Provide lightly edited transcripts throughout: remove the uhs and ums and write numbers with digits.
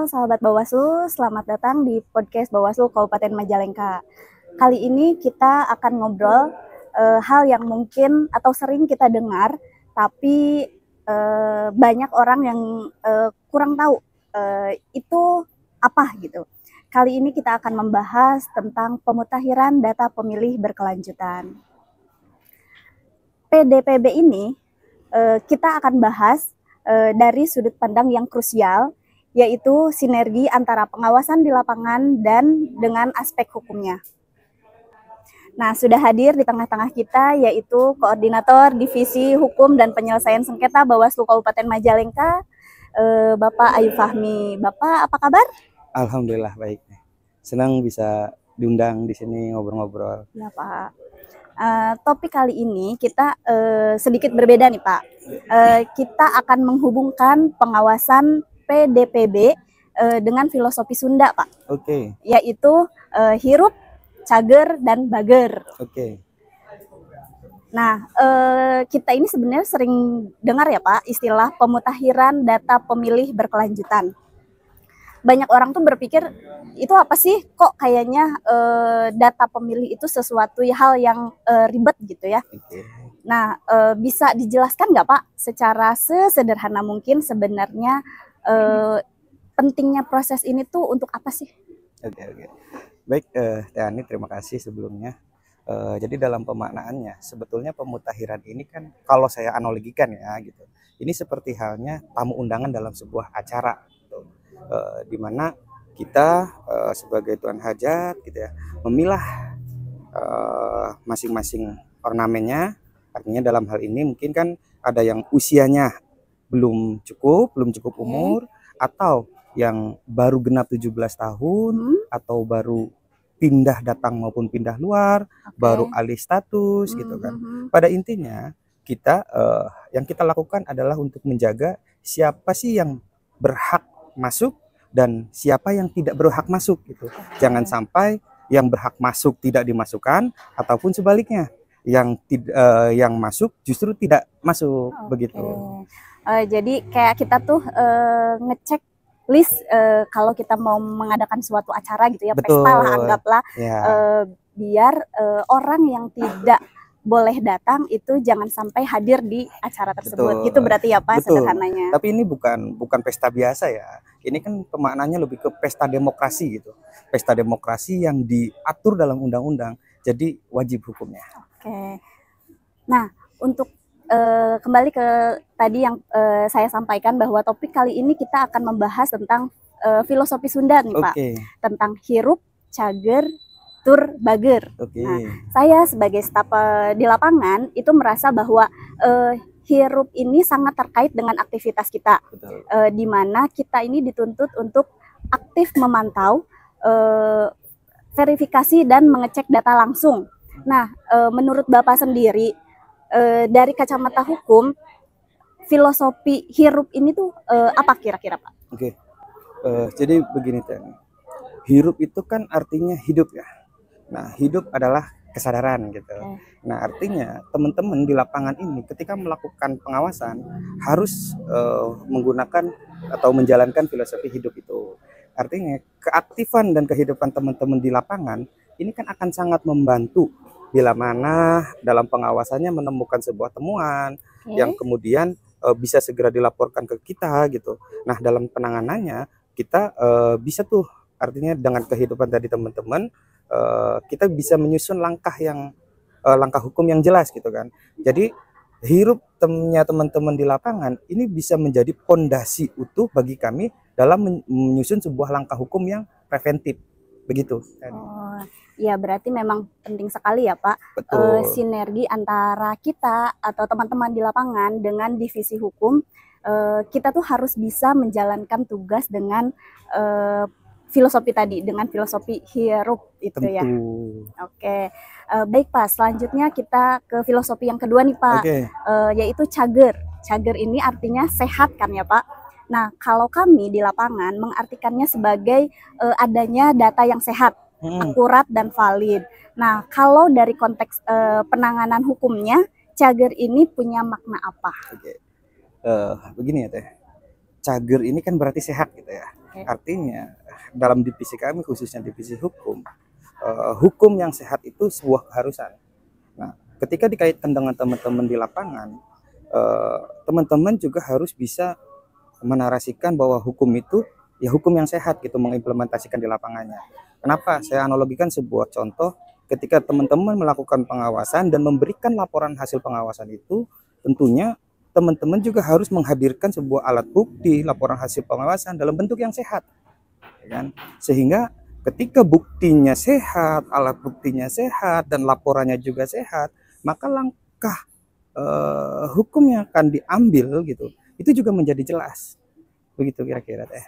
sahabat Bawaslu, selamat datang di podcast Bawaslu Kabupaten Majalengka. Kali ini kita akan ngobrol hal yang mungkin atau sering kita dengar, tapi banyak orang yang kurang tahu itu apa gitu. Kali ini kita akan membahas tentang pemutakhiran data pemilih berkelanjutan. PDPB ini kita akan bahas dari sudut pandang yang krusial, yaitu sinergi antara pengawasan di lapangan dan dengan aspek hukumnya. Nah, sudah hadir di tengah-tengah kita yaitu Koordinator Divisi Hukum dan Penyelesaian Sengketa Bawaslu Kabupaten Majalengka, Bapak Ayu Fahmi. Bapak, apa kabar? Alhamdulillah baik. Senang bisa diundang di sini ngobrol-ngobrol. Ya, Pak. Topik kali ini kita sedikit berbeda nih, Pak. Kita akan menghubungkan pengawasan PDPB dengan filosofi Sunda, Pak. Oke. Yaitu hirup, cager, dan bager. Oke. Nah, kita ini sebenarnya sering dengar ya, Pak, istilah pemutakhiran data pemilih berkelanjutan. Banyak orang tuh berpikir itu apa sih, kok kayaknya data pemilih itu sesuatu hal yang ribet gitu ya. Oke. Nah, bisa dijelaskan nggak Pak secara sesederhana mungkin sebenarnya pentingnya proses ini tuh untuk apa sih? Oke. Baik, Teh Ani, terima kasih sebelumnya. Jadi dalam pemaknaannya sebetulnya pemutakhiran ini kan kalau saya analogikan ya gitu. Ini seperti halnya tamu undangan dalam sebuah acara gitu. Di mana kita sebagai tuan hajat gitu ya memilah masing-masing ornamennya. Artinya dalam hal ini mungkin kan ada yang usianya belum cukup umur, atau yang baru genap 17 tahun, atau baru pindah datang maupun pindah luar, baru alih status gitu kan. Pada intinya kita yang kita lakukan adalah untuk menjaga siapa sih yang berhak masuk dan siapa yang tidak berhak masuk gitu. Jangan sampai yang berhak masuk tidak dimasukkan ataupun sebaliknya. Yang masuk justru tidak masuk begitu. Jadi kayak kita tuh ngecek list kalau kita mau mengadakan suatu acara gitu ya, Betul. pesta lah anggaplah, Ya. biar orang yang tidak boleh datang itu jangan sampai hadir di acara tersebut. Betul. Gitu berarti ya Pak. Betul. Sederhananya. Tapi ini bukan pesta biasa ya. Ini kan pemaknanya lebih ke pesta demokrasi gitu. Pesta demokrasi yang diatur dalam undang-undang. Jadi wajib hukumnya. Oke. Nah, untuk kembali ke tadi yang saya sampaikan bahwa topik kali ini kita akan membahas tentang filosofi Sunda nih Pak. Tentang hirup, cager, tur, bager. Nah, saya sebagai staf di lapangan itu merasa bahwa hirup ini sangat terkait dengan aktivitas kita. Di mana kita ini dituntut untuk aktif memantau, verifikasi dan mengecek data langsung. Nah, menurut Bapak sendiri, dari kacamata hukum, filosofi hirup ini tuh apa kira-kira Pak? Oke, jadi begini Teh. Hirup itu kan artinya hidup ya. Nah, hidup adalah kesadaran gitu. Nah, artinya teman-teman di lapangan ini ketika melakukan pengawasan harus menggunakan atau menjalankan filosofi hidup itu. Artinya keaktifan dan kehidupan teman-teman di lapangan ini kan akan sangat membantu bila mana dalam pengawasannya menemukan sebuah temuan yang kemudian bisa segera dilaporkan ke kita gitu. Nah, dalam penanganannya kita bisa tuh artinya dengan kehidupan tadi teman-teman kita bisa menyusun langkah hukum yang jelas gitu kan. Jadi hirup teman-teman di lapangan ini bisa menjadi pondasi utuh bagi kami dalam menyusun sebuah langkah hukum yang preventif begitu. Ya berarti memang penting sekali ya Pak. Sinergi antara kita atau teman-teman di lapangan dengan divisi hukum. Kita tuh harus bisa menjalankan tugas dengan filosofi tadi, dengan filosofi hirup itu. Tentu. Ya. Oke. Baik Pak, selanjutnya kita ke filosofi yang kedua nih Pak. Yaitu cager. Cager ini artinya sehat kan ya Pak. Nah, kalau kami di lapangan mengartikannya sebagai adanya data yang sehat, akurat dan valid. Nah, kalau dari konteks penanganan hukumnya, cager ini punya makna apa? Begini ya Teh, cager ini kan berarti sehat gitu ya. Artinya dalam divisi kami, khususnya divisi hukum, hukum yang sehat itu sebuah keharusan. Nah, ketika dikaitkan dengan teman-teman di lapangan, teman-teman juga harus bisa menarasikan bahwa hukum itu ya hukum yang sehat gitu, mengimplementasikan di lapangannya. Kenapa? Saya analogikan sebuah contoh, ketika teman-teman melakukan pengawasan dan memberikan laporan hasil pengawasan itu, tentunya teman-teman juga harus menghadirkan sebuah alat bukti laporan hasil pengawasan dalam bentuk yang sehat, kan? Sehingga ketika buktinya sehat, alat buktinya sehat, dan laporannya juga sehat, maka langkah hukum yang akan diambil gitu, itu juga menjadi jelas. Begitu kira-kira teh.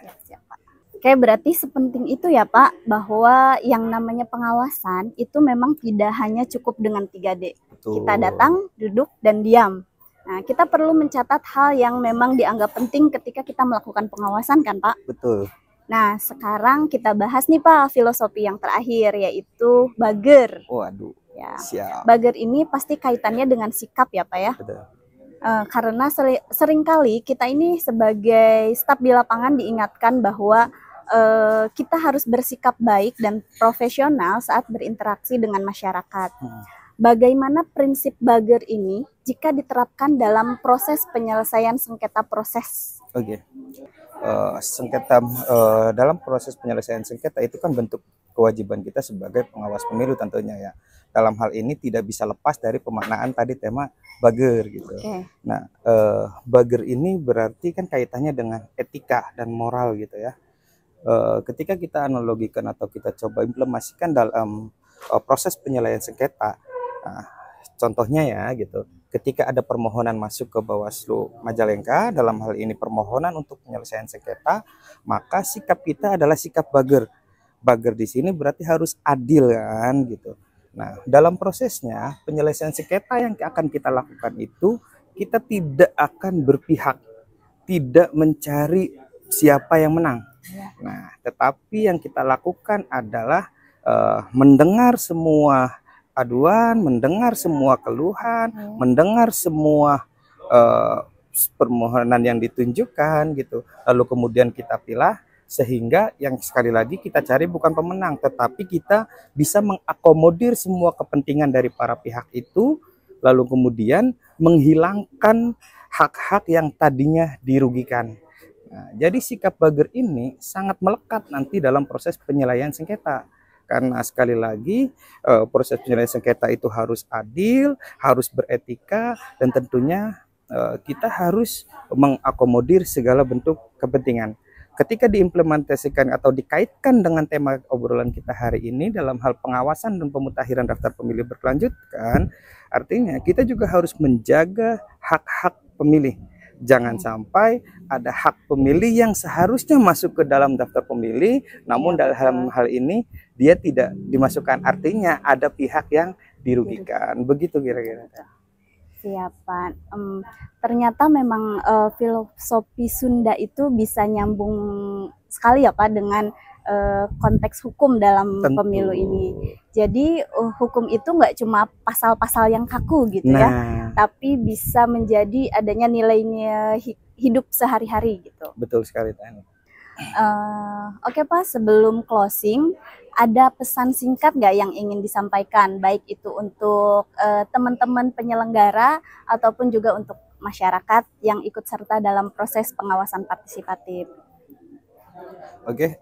Oke, berarti sepenting itu ya Pak, bahwa yang namanya pengawasan itu memang tidak hanya cukup dengan 3D. Betul. Kita datang, duduk, dan diam. Nah, kita perlu mencatat hal yang memang dianggap penting ketika kita melakukan pengawasan kan Pak? Betul. Nah, sekarang kita bahas nih Pak, filosofi yang terakhir, yaitu bager. Waduh, ya. Siap. Bager ini pasti kaitannya dengan sikap ya Pak ya? Betul. Karena seringkali kita ini sebagai staf di lapangan diingatkan bahwa kita harus bersikap baik dan profesional saat berinteraksi dengan masyarakat. Bagaimana prinsip bager ini jika diterapkan dalam proses penyelesaian sengketa proses? Oke. Sengketa dalam proses penyelesaian sengketa itu kan bentuk kewajiban kita sebagai pengawas pemilu tentunya ya. Dalam hal ini tidak bisa lepas dari pemaknaan tadi tema bager gitu. Nah, bager ini berarti kan kaitannya dengan etika dan moral gitu ya. Ketika kita analogikan atau kita coba implementasikan dalam proses penyelesaian sengketa, nah, contohnya ya gitu, ketika ada permohonan masuk ke Bawaslu Majalengka, dalam hal ini permohonan untuk penyelesaian sengketa, maka sikap kita adalah sikap bager. Bager di sini berarti harus adil kan gitu. Nah, dalam prosesnya penyelesaian sengketa yang akan kita lakukan itu, kita tidak akan berpihak, tidak mencari siapa yang menang. Nah, tetapi yang kita lakukan adalah mendengar semua aduan, mendengar semua keluhan, mendengar semua permohonan yang ditunjukkan gitu. Lalu kemudian kita pilih, sehingga yang sekali lagi kita cari bukan pemenang, tetapi kita bisa mengakomodir semua kepentingan dari para pihak itu, lalu kemudian menghilangkan hak-hak yang tadinya dirugikan. Nah, jadi sikap bager ini sangat melekat nanti dalam proses penyelesaian sengketa. Karena sekali lagi proses penyelesaian sengketa itu harus adil, harus beretika, dan tentunya kita harus mengakomodir segala bentuk kepentingan. Ketika diimplementasikan atau dikaitkan dengan tema obrolan kita hari ini dalam hal pengawasan dan pemutakhiran daftar pemilih berkelanjutan, artinya kita juga harus menjaga hak-hak pemilih. Jangan sampai ada hak pemilih yang seharusnya masuk ke dalam daftar pemilih, namun dalam hal ini dia tidak dimasukkan. Artinya ada pihak yang dirugikan. Begitu kira-kira. Siapa? Ternyata memang filosofi Sunda itu bisa nyambung sekali ya Pak dengan konteks hukum dalam pemilu ini. Jadi hukum itu nggak cuma pasal-pasal yang kaku gitu ya, tapi bisa menjadi adanya nilainya hidup sehari-hari gitu. Betul sekali Tani. Oke Pak, sebelum closing, ada pesan singkat nggak yang ingin disampaikan, baik itu untuk teman-teman penyelenggara ataupun juga untuk masyarakat yang ikut serta dalam proses pengawasan partisipatif? Oke,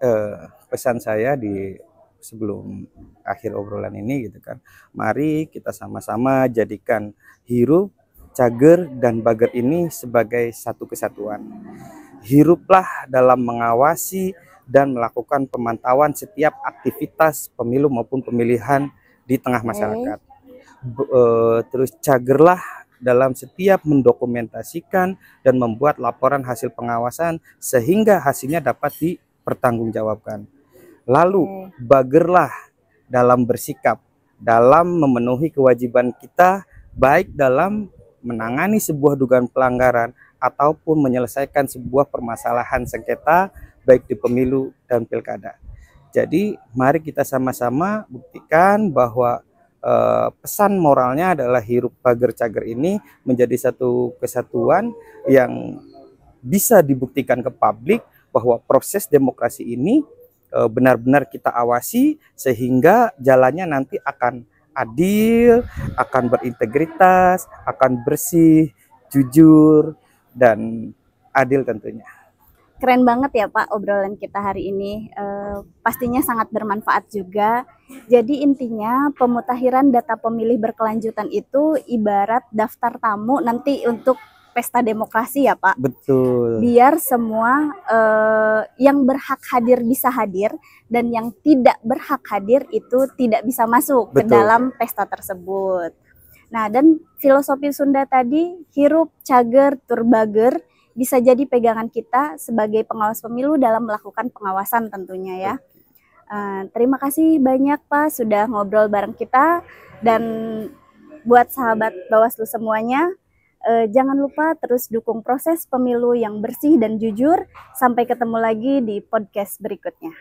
pesan saya di sebelum akhir obrolan ini gitu kan, mari kita sama-sama jadikan hirup, cager, dan bager ini sebagai satu kesatuan. Hiruplah dalam mengawasi dan melakukan pemantauan setiap aktivitas pemilu maupun pemilihan di tengah masyarakat. Terus cagerlah dalam setiap mendokumentasikan dan membuat laporan hasil pengawasan sehingga hasilnya dapat dipertanggungjawabkan. Lalu bagerlah dalam bersikap, dalam memenuhi kewajiban kita, baik dalam menangani sebuah dugaan pelanggaran ataupun menyelesaikan sebuah permasalahan sengketa baik di pemilu dan pilkada. Jadi mari kita sama-sama buktikan bahwa pesan moralnya adalah hirup bager cager ini menjadi satu kesatuan yang bisa dibuktikan ke publik bahwa proses demokrasi ini benar-benar kita awasi sehingga jalannya nanti akan adil, akan berintegritas, akan bersih, jujur, dan adil tentunya. Keren banget ya Pak obrolan kita hari ini, pastinya sangat bermanfaat juga. Jadi intinya pemutakhiran data pemilih berkelanjutan itu ibarat daftar tamu nanti untuk pesta demokrasi ya Pak. Betul. Biar semua yang berhak hadir bisa hadir dan yang tidak berhak hadir itu tidak bisa masuk ke dalam pesta tersebut. Nah, dan filosofi Sunda tadi, hirup, cager, tur bager, bisa jadi pegangan kita sebagai pengawas pemilu dalam melakukan pengawasan tentunya ya. Terima kasih banyak Pak sudah ngobrol bareng kita, dan buat sahabat Bawaslu semuanya, jangan lupa terus dukung proses pemilu yang bersih dan jujur. Sampai ketemu lagi di podcast berikutnya.